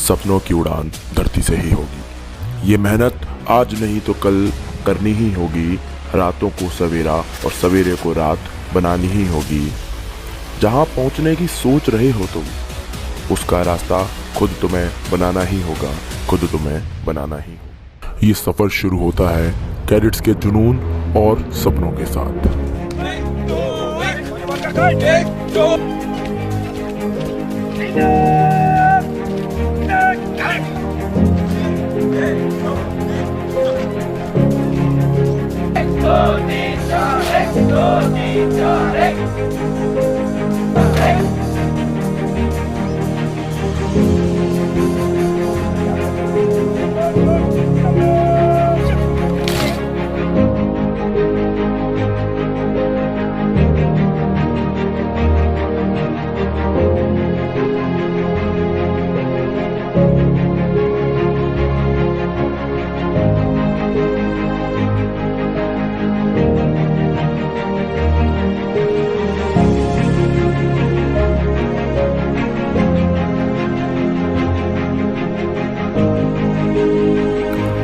सपनों की उड़ान धरती से ही होगी। ये मेहनत आज नहीं तो कल करनी ही होगी। रातों को सवेरा और सवेरे को रात बनानी ही होगी। जहाँ पहुँचने की सोच रहे हो तुम, उसका रास्ता खुद तुम्हें बनाना ही होगा, खुद तुम्हें बनाना ही होगा। ये सफ़र शुरू होता है कैडेट्स के जुनून और सपनों के साथ।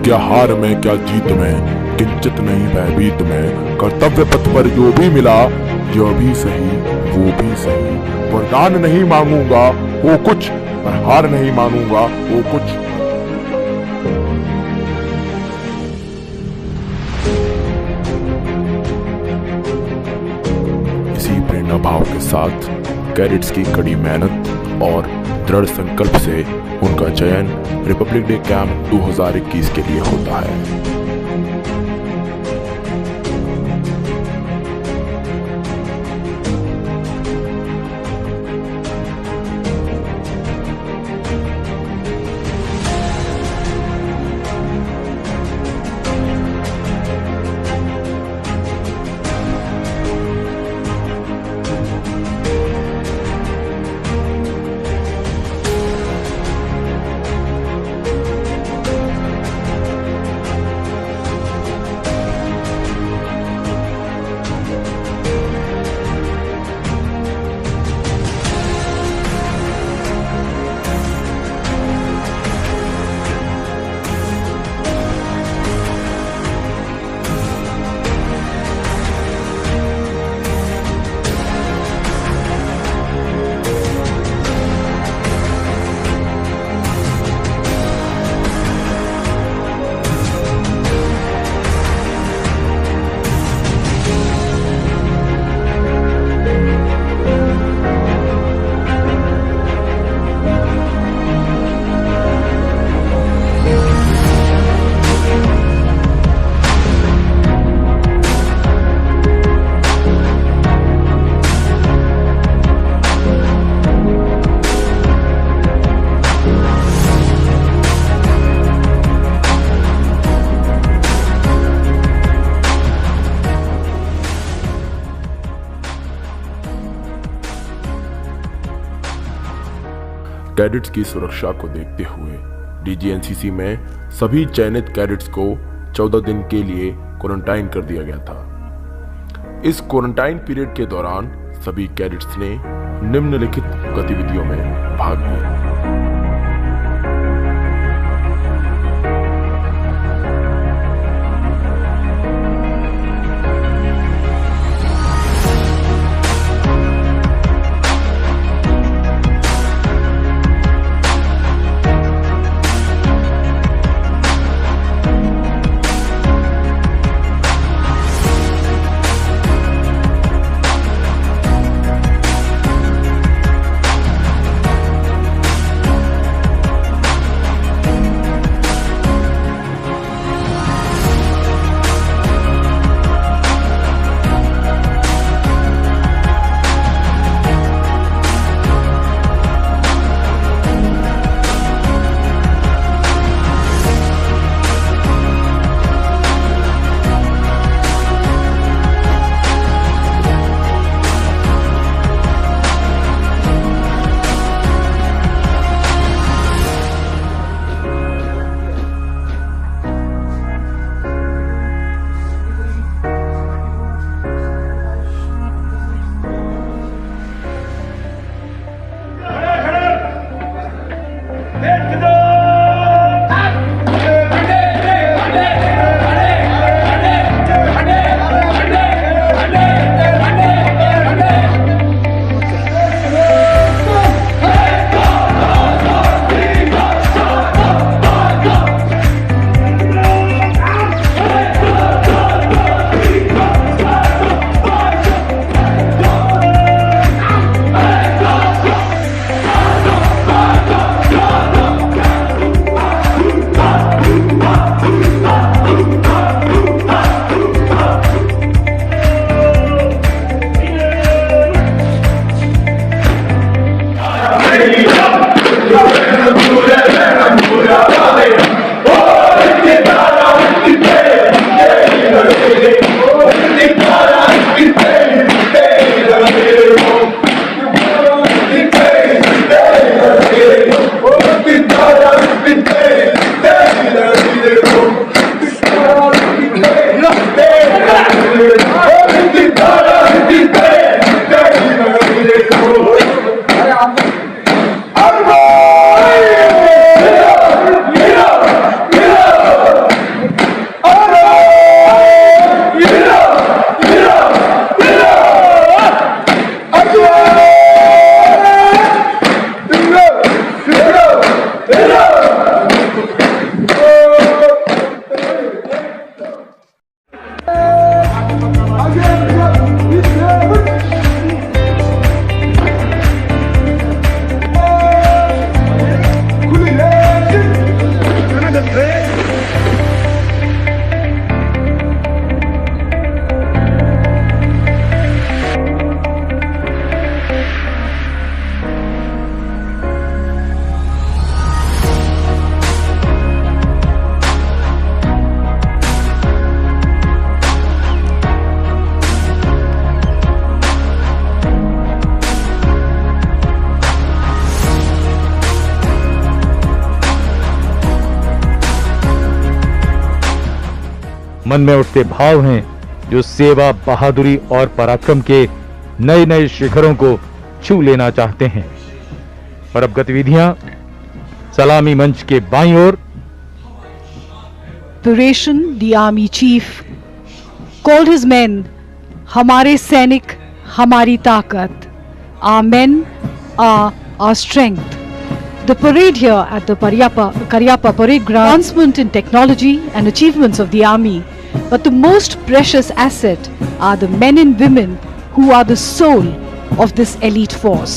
क्या हार में क्या जीत में, किंचित नहीं भयभीत में। कर्तव्य पथ पर जो भी मिला, जो भी सही वो भी सही। वरदान नहीं मांगूंगा वो कुछ, पर हार नहीं मानूंगा वो कुछ। इसी प्रेरणा भाव के साथ कैडेट्स की कड़ी मेहनत और दृढ़ संकल्प से उनका चयन रिपब्लिक डे कैंप 2021 के लिए होता है। कैडेट्स की सुरक्षा को देखते हुए डीजीएनसीसी में सभी चयनित कैडेट्स को 14 दिन के लिए क्वारंटाइन कर दिया गया था। इस क्वारंटाइन पीरियड के दौरान सभी कैडेट्स ने निम्नलिखित गतिविधियों में भाग लिया। मन में उठते भाव हैं जो सेवा, बहादुरी और पराक्रम के नए नए शिखरों को छू लेना चाहते हैं। और अब गतिविधियां सलामी मंच के बाईं ओर। Operation, the army chief called his men, हमारे सैनिक हमारी ताकत, our men are our strength. The parade here at the Karyappa Parade Ground, advancement in technology and achievements of the army, but the most precious asset are the men and women who are the soul of this elite force.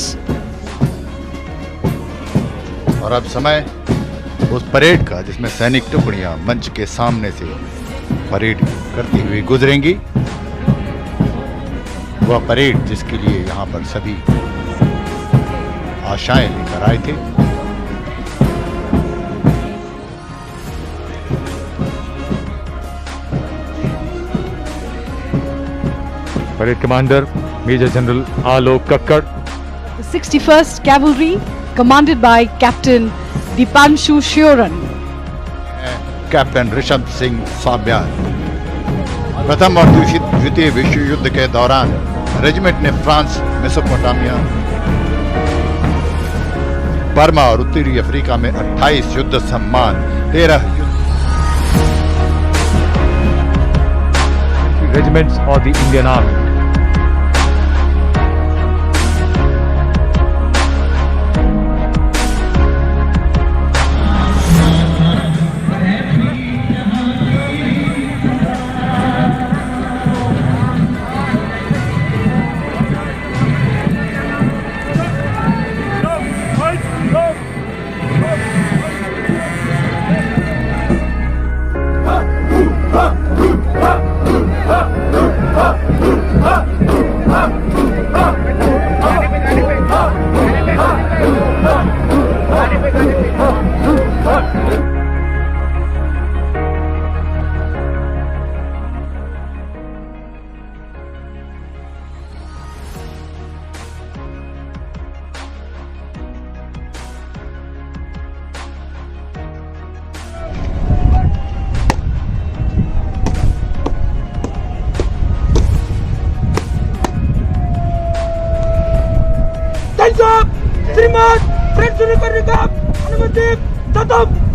और अब समय उस parade का जिसमें सैनिक टुकड़ियां मंच के सामने से परेड करती हुई गुजरेंगी। वह परेड जिसके लिए यहाँ पर सभी आशाएं लेकर आए थे। Parade commander Major General Alok Kakkar. The 61st Cavalry, commanded by Captain Dipanshu Shioran. Captain Rishabh Singh Sabyar. प्रथम और द्वितीय विश्व युद्ध के दौरान रेजिमेंट ने फ्रांस, मेसोपोटामिया, बर्मा और उत्तरी अफ्रीका में 28 युद्ध सम्मान, 13 regiments of the Indian army. श्रीमान फ्रेंड शुरू करने का अनुमति खत्म।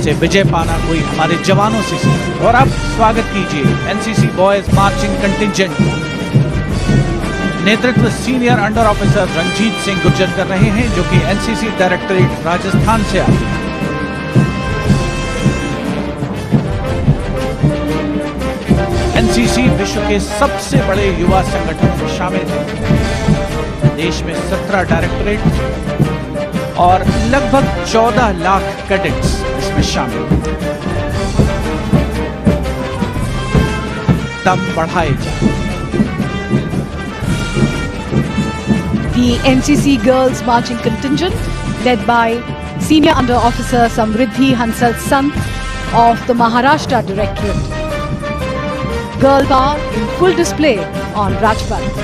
से विजय पाना कोई हमारे जवानों से सीखे। और अब स्वागत कीजिए एनसीसी बॉयज मार्चिंग कंटिंजेंट। नेतृत्व senior under officer Ranjit Singh Gurjar कर रहे हैं, जो कि एनसीसी डायरेक्टरेट राजस्थान से आए। एनसीसी विश्व के सबसे बड़े युवा संगठन में शामिल है। देश में 17 डायरेक्टरेट और लगभग 14 लाख कैडेट्स इसमें शामिल हैं। दम बढ़ाए जाए। The NCC Girls Marching Contingent, led by Senior Under Officer Samriddhi Hansal Sant of the Maharashtra Directorate. Girl power in full display on Rajpath.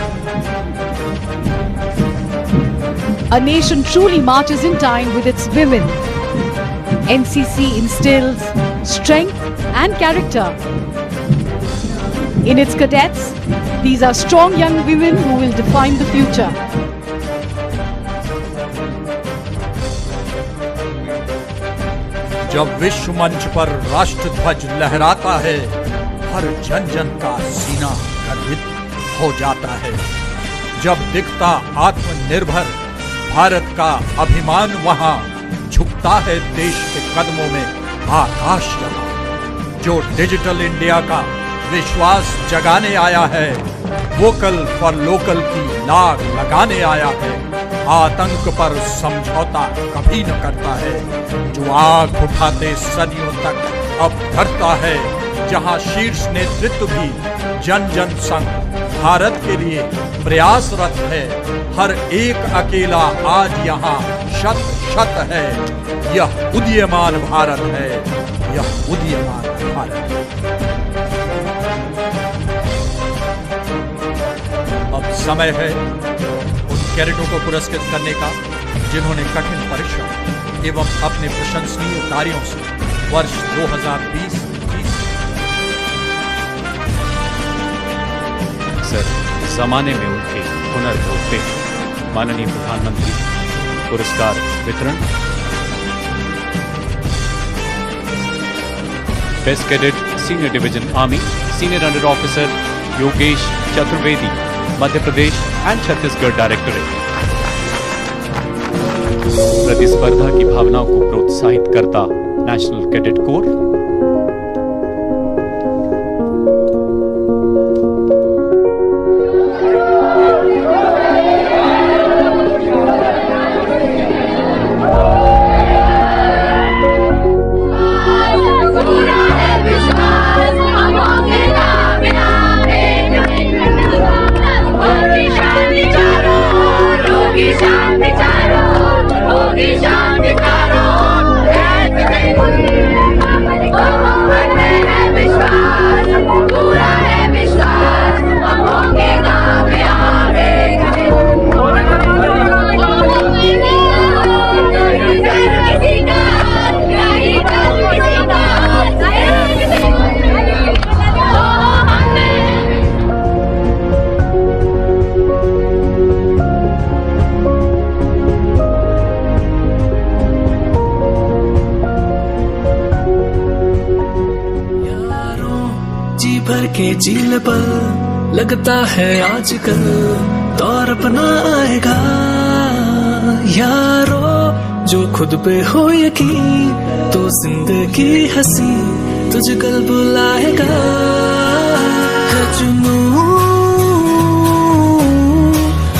A nation truly marches in time with its women. NCC instills strength and character. In its cadets, these are strong young women who will define the future. जब विश्व मंच पर राष्ट्र ध्वज लहराता है, हर जन जन का सीना गर्वित हो जाता है। जब दिखता आत्मनिर्भर भारत का अभिमान वहां, झुकता है देश के कदमों में आकाश यहाँ। जो डिजिटल इंडिया का विश्वास जगाने आया है, वोकल फॉर लोकल की लाग लगाने आया है, आतंक पर समझौता कभी न करता है। जो आग उठाते सदियों तक अब धरता है, जहां शीर्ष नेतृत्व भी जन जन संग भारत के लिए प्रयासरत है। हर एक अकेला आज यहाँ शत शत है। यह उदीयमान भारत है, यह उदीयमान भारत है। अब समय है उन कैडेटों को पुरस्कृत करने का, जिन्होंने कठिन परिश्रम एवं अपने प्रशंसनीय कार्यों से वर्ष 2020-21 सर जमाने में उनके हुनर होते हैं। माननीय प्रधानमंत्री पुरस्कार वितरण। Best cadet senior division army, senior under officer Yogesh Chaturvedi, Madhya Pradesh and Chhattisgarh directorate. प्रतिस्पर्धा की भावनाओं को प्रोत्साहित करता नेशनल कैडेट कोर। भर के झील पर लगता है आजकल दौर अपना आएगा। यारो जो खुद पे हो यकीन, तो जिंदगी हंसी तुझे कल बुलाएगा।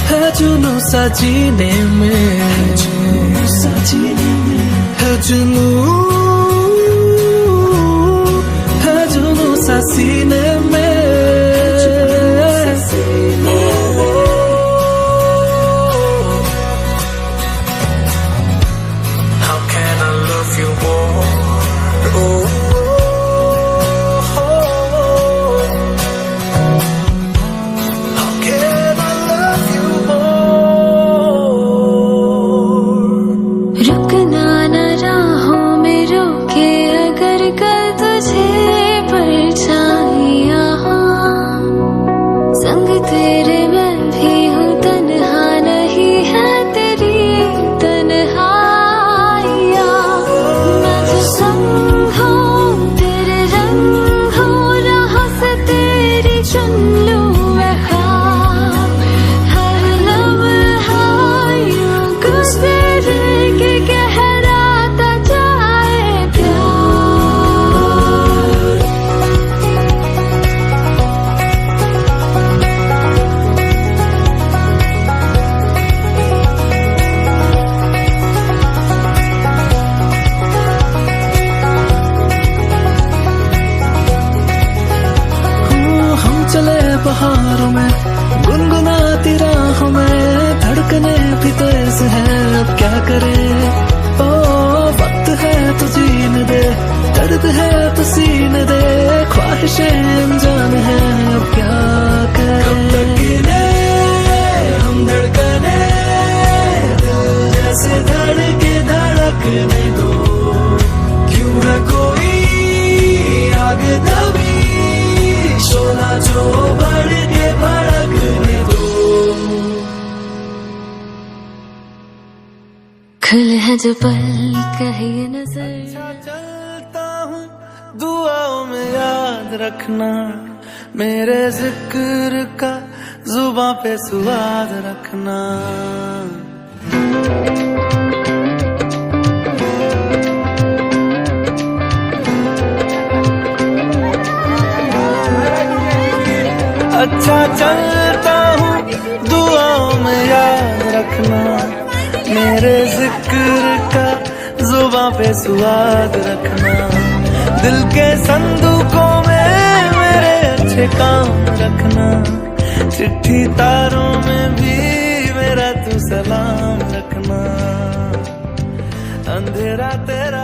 है जुनून सा जीने में, है जुनून सा सीने में। How can I love you more? How can I love you more? रुकना न राहों में रोके अगर कल तुझे परछाइयाँ करें। ओ वक्त है तो जीने दे, दर्द है तो सीने दे, ख्वाहिशें अनजान है अब क्या करें। हम धड़कने जैसे धड़के धड़कने दो, क्यों न कोई आगे दबी, शोला जो बढ़ के भड़कने दो। खुले हैं जो पल कहीं नजर। चलता हूँ दुआओं में याद रखना, मेरे जिक्र का जुबां पे स्वाद रखना। अच्छा चलता हूँ दुआओं में याद रखना, मेरे जिक्र का जुबां पे स्वाद रखना। दिल के संदूकों में मेरे अच्छे काम रखना, चिट्ठी तारों में भी मेरा तू सलाम रखना। अंधेरा तेरा